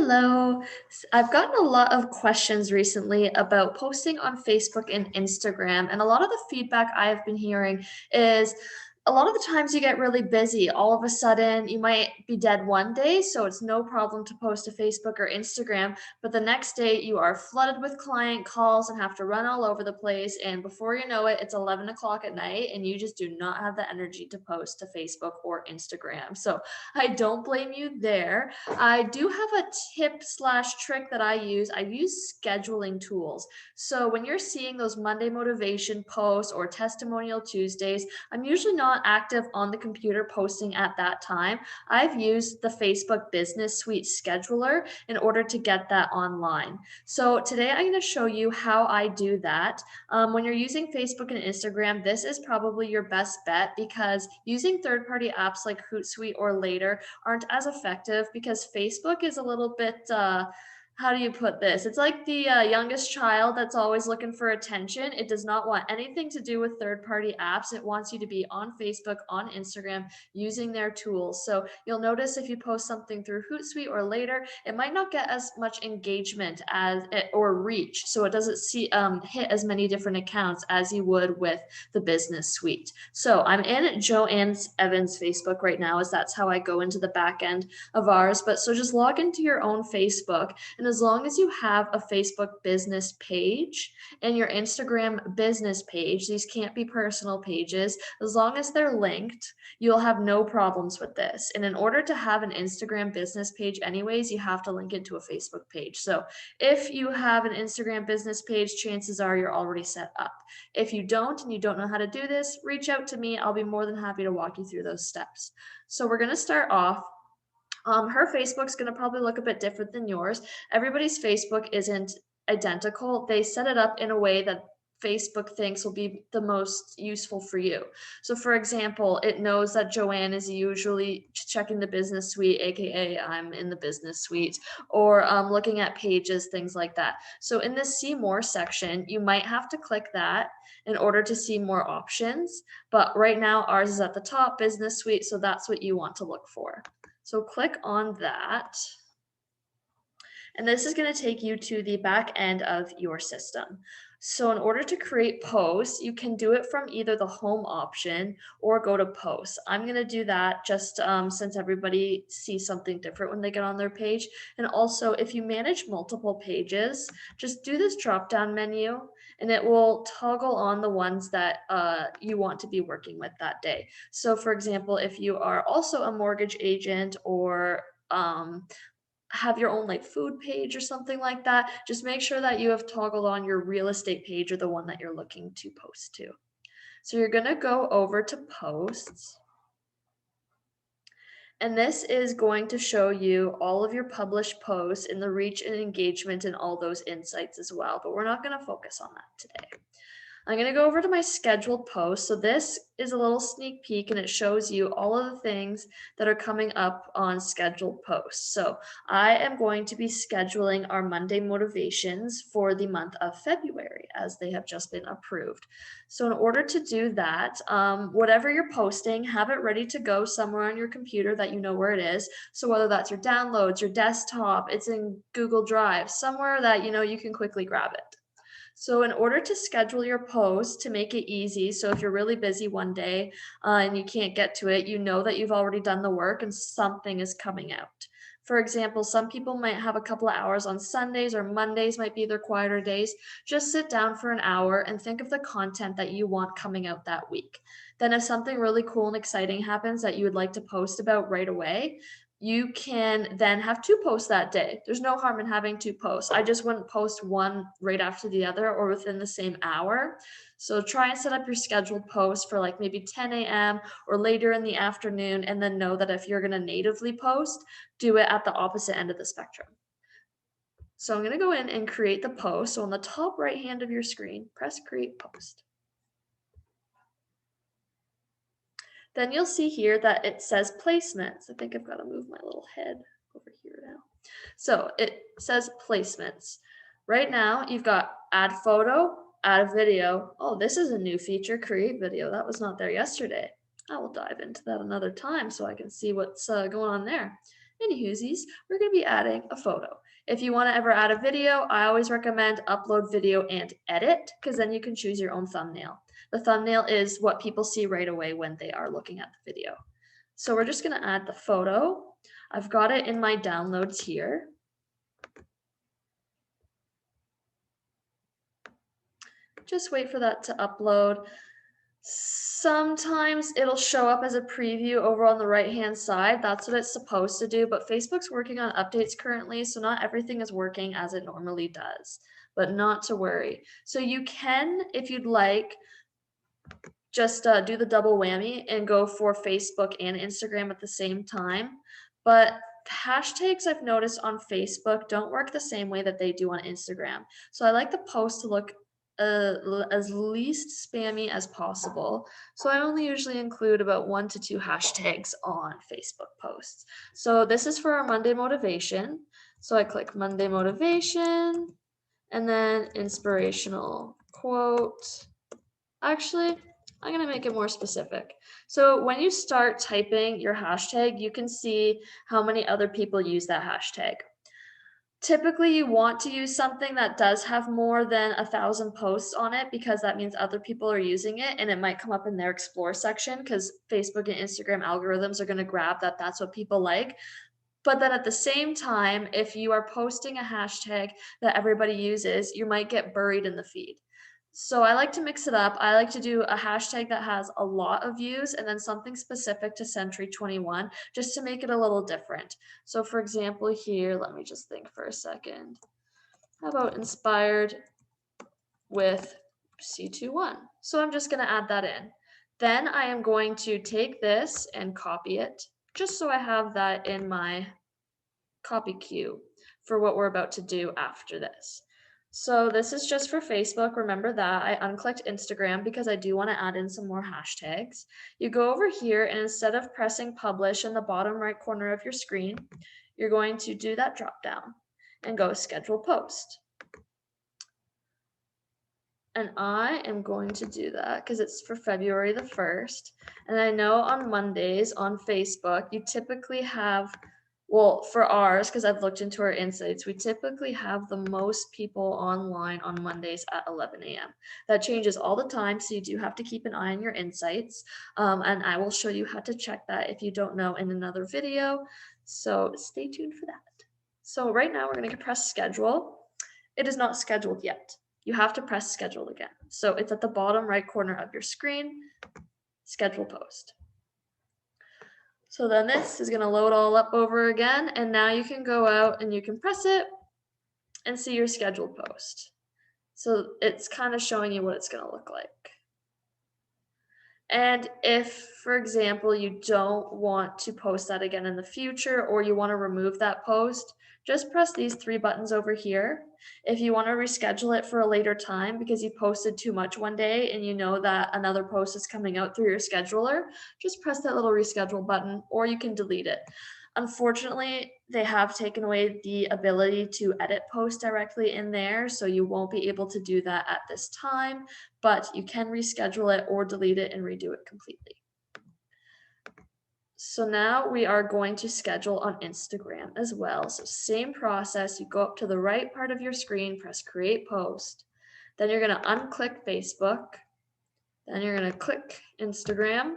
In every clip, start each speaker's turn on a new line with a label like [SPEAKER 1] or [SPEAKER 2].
[SPEAKER 1] Hello. I've gotten a lot of questions recently about posting on Facebook and Instagram, and a lot of the feedback I've been hearing is a lot of the times you get really busy. All of a sudden, you might be dead one day, so it's no problem to post to Facebook or Instagram, but the next day you are flooded with client calls and have to run all over the place. And before you know it, it's 11 o'clock at night, and you just do not have the energy to post to Facebook or Instagram. So I don't blame you there. I do have a tip slash trick that I use. I use scheduling tools. So when you're seeing those Monday motivation posts or testimonial Tuesdays, I'm usually not active on the computer posting at that time. I've used the Facebook Business Suite scheduler in order to get that online. So today I'm going to show you how I do that. When you're using Facebook and Instagram, this is probably your best bet because using third party apps like Hootsuite or Later aren't as effective because Facebook is a little bit how do you put this? It's like the youngest child that's always looking for attention. It does not want anything to do with third party apps. It wants you to be on Facebook, on Instagram, using their tools. So you'll notice if you post something through Hootsuite or Later, it might not get as much engagement as it, or reach. So it doesn't hit as many different accounts as you would with the Business Suite. So I'm in Joanne Evans' Facebook right now, as that's how I go into the back end of ours. But so just log into your own Facebook, and as long as you have a Facebook business page and your Instagram business page, these can't be personal pages, as long as they're linked, you'll have no problems with this. And in order to have an Instagram business page, anyways, you have to link it to a Facebook page. So if you have an Instagram business page, chances are you're already set up. If you don't and you don't know how to do this, reach out to me. I'll be more than happy to walk you through those steps. So we're going to start off. Her Facebook's going to probably look a bit different than yours. Everybody's Facebook isn't identical. They set it up in a way that Facebook thinks will be the most useful for you. So, for example, it knows that Joanne is usually checking the business suite, aka I'm in the business suite, or looking at pages, things like that. So, in the see more section, you might have to click that in order to see more options. But right now, ours is at the top, business suite. So, that's what you want to look for. So click on that. And this is going to take you to the back end of your system. So in order to create posts, you can do it from either the home option or go to posts. I'm going to do that just since everybody sees something different when they get on their page. And also, if you manage multiple pages, just do this drop down menu and it will toggle on the ones that you want to be working with that day. So for example, if you are also a mortgage agent or have your own like food page or something like that, just make sure that you have toggled on your real estate page or the one that you're looking to post to. So you're going to go over to posts. And this is going to show you all of your published posts and the reach and engagement and all those insights as well. But we're not going to focus on that today. I'm going to go over to my scheduled post. So this is a little sneak peek and it shows you all of the things that are coming up on scheduled posts. So I am going to be scheduling our Monday motivations for the month of February as they have just been approved. So in order to do that, whatever you're posting, have it ready to go somewhere on your computer that you know where it is. So whether that's your downloads, your desktop, it's in Google Drive, somewhere that you know you can quickly grab it. So in order to schedule your post to make it easy, so if you're really busy one day and you can't get to it, you know that you've already done the work and something is coming out. For example, some people might have a couple of hours on Sundays or Mondays might be their quieter days. Just sit down for an hour and think of the content that you want coming out that week. Then if something really cool and exciting happens that you would like to post about right away, you can then have two posts that day. There's no harm in having two posts. I just wouldn't post one right after the other or within the same hour. So try and set up your scheduled post for like maybe 10 a.m. or later in the afternoon, and then know that if you're going to natively post, do it at the opposite end of the spectrum. So I'm going to go in and create the post. So on the top right hand of your screen, press create post. Then you'll see here that it says placements. I think I've got to move my little head over here now. So it says placements. Right now, you've got add photo, add video. Oh, this is a new feature, create video. That was not there yesterday. I will dive into that another time so I can see what's going on there. Anywhoosies, we're going to be adding a photo. If you want to ever add a video, I always recommend upload video and edit, because then you can choose your own thumbnail. The thumbnail is what people see right away when they are looking at the video. So we're just going to add the photo. I've got it in my downloads here. Just wait for that to upload. Sometimes it'll show up as a preview over on the right-hand side. That's what it's supposed to do, but Facebook's working on updates currently, so not everything is working as it normally does, but not to worry. So you can, if you'd like, just do the double whammy and go for Facebook and Instagram at the same time. But hashtags I've noticed on Facebook don't work the same way that they do on Instagram. So I like the post to look as least spammy as possible. So I only usually include about 1 to 2 hashtags on Facebook posts. So this is for our Monday motivation. So I click Monday motivation and then inspirational quote. Actually, I'm going to make it more specific. So when you start typing your hashtag, you can see how many other people use that hashtag. Typically, you want to use something that does have more than 1,000 posts on it, because that means other people are using it and it might come up in their explore section, because Facebook and Instagram algorithms are going to grab that that's what people like. But then at the same time, if you are posting a hashtag that everybody uses, you might get buried in the feed. So I like to mix it up. I like to do a hashtag that has a lot of views and then something specific to Century 21, just to make it a little different. So for example, here, let me just think for a second. How about inspired with C21? So I'm just going to add that in. Then I am going to take this and copy it, just so I have that in my copy queue for what we're about to do after this. So this is just for Facebook. Remember that. I unclicked Instagram because I do want to add in some more hashtags. You go over here, and instead of pressing publish in the bottom right corner of your screen, you're going to do that drop down and go schedule post. And I am going to do that because it's for February the 1st. And I know on Mondays on Facebook, you typically have, well, for ours, because I've looked into our insights, we typically have the most people online on Mondays at 11 a.m. That changes all the time, so you do have to keep an eye on your insights. And I will show you how to check that if you don't know in another video. So stay tuned for that. So right now we're going to press schedule. It is not scheduled yet. You have to press schedule again. So it's at the bottom right corner of your screen, schedule post. So then this is going to load all up over again, and now you can go out and you can press it and see your scheduled post. So it's kind of showing you what it's going to look like. And if, for example, you don't want to post that again in the future, or you want to remove that post, just press these 3 buttons over here. If you want to reschedule it for a later time because you posted too much one day and you know that another post is coming out through your scheduler, just press that little reschedule button, or you can delete it. Unfortunately, they have taken away the ability to edit posts directly in there, so you won't be able to do that at this time, but you can reschedule it or delete it and redo it completely. So now we are going to schedule on Instagram as well. So same process, you go up to the right part of your screen, press create post, then you're going to unclick Facebook, then you're going to click Instagram,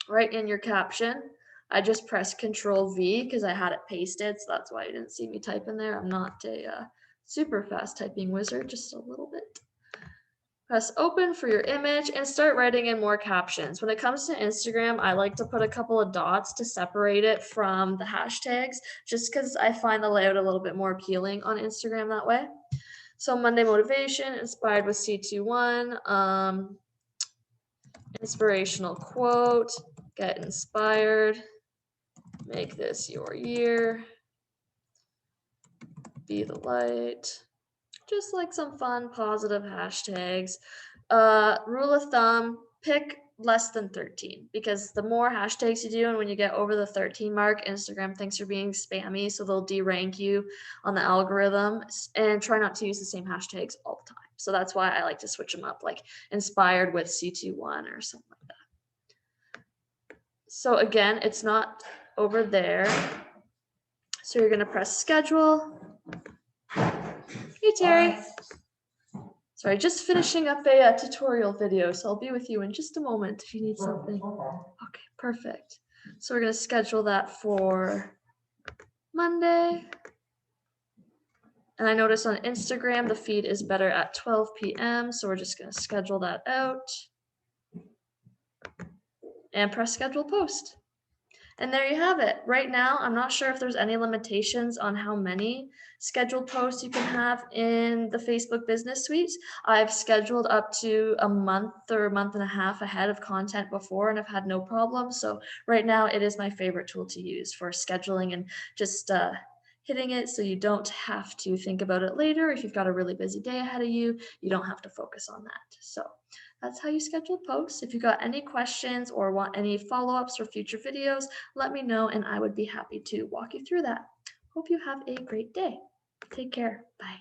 [SPEAKER 1] write in your caption. I just pressed Control V because I had it pasted, so that's why you didn't see me type in there. I'm not a super fast typing wizard, just a little bit. Press open for your image and start writing in more captions. When it comes to Instagram, I like to put a couple of dots to separate it from the hashtags, just because I find the layout a little bit more appealing on Instagram that way. So Monday motivation, inspired with C21, inspirational quote, get inspired, make this your year, be the light. Just like some fun, positive hashtags. Rule of thumb, pick less than 13, because the more hashtags you do, and when you get over the 13 mark, Instagram thinks you're being spammy, so they'll derank you on the algorithm. And try not to use the same hashtags all the time. So that's why I like to switch them up, like inspired with C21 or something like that. So again, it's not over there. So you're going to press schedule. Hey, Terry. Sorry, just finishing up a tutorial video, so I'll be with you in just a moment if you need something. Okay, perfect. So we're going to schedule that for Monday. And I noticed on Instagram, the feed is better at 12 p.m., so we're just going to schedule that out. And press schedule post. And there you have it. Right now, I'm not sure if there's any limitations on how many scheduled posts you can have in the Facebook Business Suite. I've scheduled up to a month or a month and a half ahead of content before, and I've had no problem. So right now, it is my favorite tool to use for scheduling and just hitting it so you don't have to think about it later. If you've got a really busy day ahead of you, you don't have to focus on that. So that's how you schedule posts. If you got any questions or want any follow-ups or future videos, let me know and I would be happy to walk you through that. Hope you have a great day. Take care. Bye.